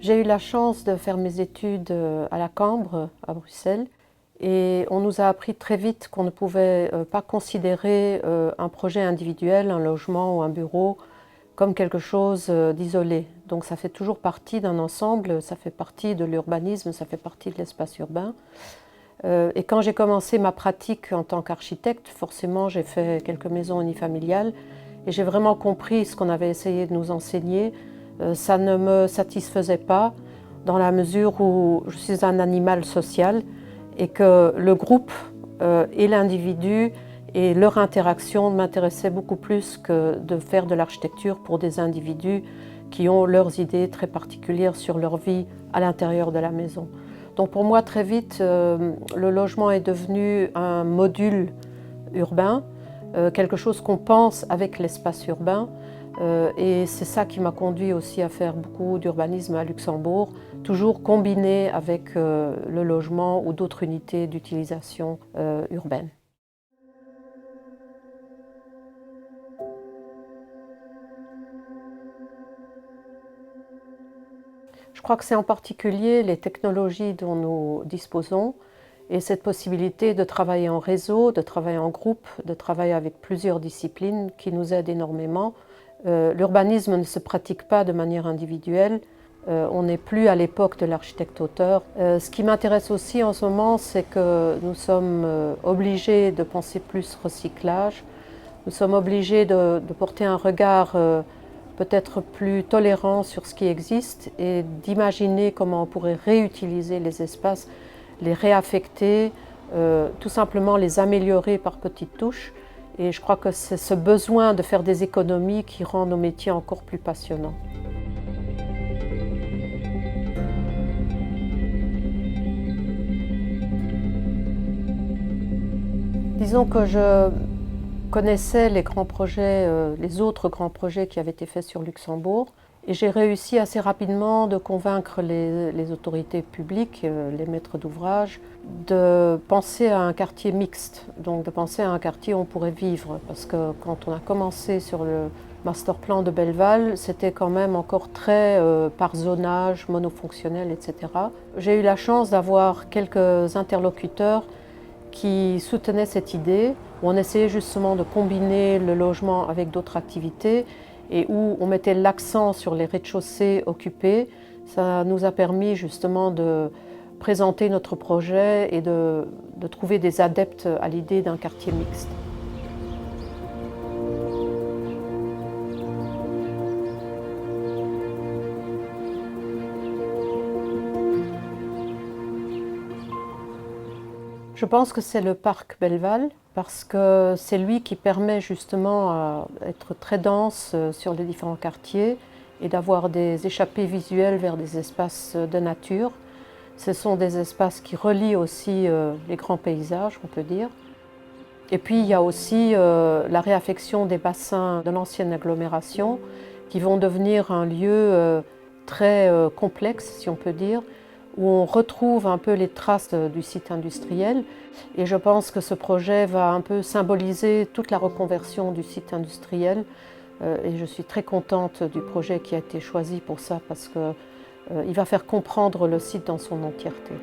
J'ai eu la chance de faire mes études à la Cambre, à Bruxelles, et on nous a appris très vite qu'on ne pouvait pas considérer un projet individuel, un logement ou un bureau, comme quelque chose d'isolé. Donc ça fait toujours partie d'un ensemble, ça fait partie de l'urbanisme, ça fait partie de l'espace urbain. Et quand j'ai commencé ma pratique en tant qu'architecte, forcément j'ai fait quelques maisons unifamiliales et j'ai vraiment compris ce qu'on avait essayé de nous enseigner. Ça ne me satisfaisait pas dans la mesure où je suis un animal social et que le groupe et l'individu et leur interaction m'intéressaient beaucoup plus que de faire de l'architecture pour des individus qui ont leurs idées très particulières sur leur vie à l'intérieur de la maison. Donc pour moi, très vite, le logement est devenu un module urbain, quelque chose qu'on pense avec l'espace urbain. Et c'est ça qui m'a conduit aussi à faire beaucoup d'urbanisme à Luxembourg, toujours combiné avec le logement ou d'autres unités d'utilisation urbaine. Je crois que c'est en particulier les technologies dont nous disposons et cette possibilité de travailler en réseau, de travailler en groupe, de travailler avec plusieurs disciplines qui nous aident énormément. L'urbanisme ne se pratique pas de manière individuelle. On n'est plus à l'époque de l'architecte-auteur. Ce qui m'intéresse aussi en ce moment, c'est que nous sommes obligés de penser plus recyclage. Nous sommes obligés de porter un regard peut-être plus tolérant sur ce qui existe et d'imaginer comment on pourrait réutiliser les espaces, les réaffecter, tout simplement les améliorer par petites touches. Et je crois que c'est ce besoin de faire des économies qui rend nos métiers encore plus passionnants. Disons que je connaissais les grands projets, les autres grands projets qui avaient été faits sur Luxembourg. Et j'ai réussi assez rapidement de convaincre les autorités publiques, les maîtres d'ouvrage, de penser à un quartier mixte, donc de penser à un quartier où on pourrait vivre. Parce que quand on a commencé sur le master plan de Belleval, c'était quand même encore très par zonage, monofonctionnel, etc. J'ai eu la chance d'avoir quelques interlocuteurs qui soutenaient cette idée, où on essayait justement de combiner le logement avec d'autres activités et où on mettait l'accent sur les rez-de-chaussée occupés. Ça nous a permis justement de présenter notre projet et de trouver des adeptes à l'idée d'un quartier mixte. Je pense que c'est le parc Belleval parce que c'est lui qui permet justement d'être très dense sur les différents quartiers et d'avoir des échappées visuelles vers des espaces de nature. Ce sont des espaces qui relient aussi les grands paysages, on peut dire. Et puis il y a aussi la réaffection des bassins de l'ancienne agglomération qui vont devenir un lieu très complexe, si on peut dire, où on retrouve un peu les traces du site industriel. Et je pense que ce projet va un peu symboliser toute la reconversion du site industriel. Et je suis très contente du projet qui a été choisi pour ça parce qu'il va faire comprendre le site dans son entièreté.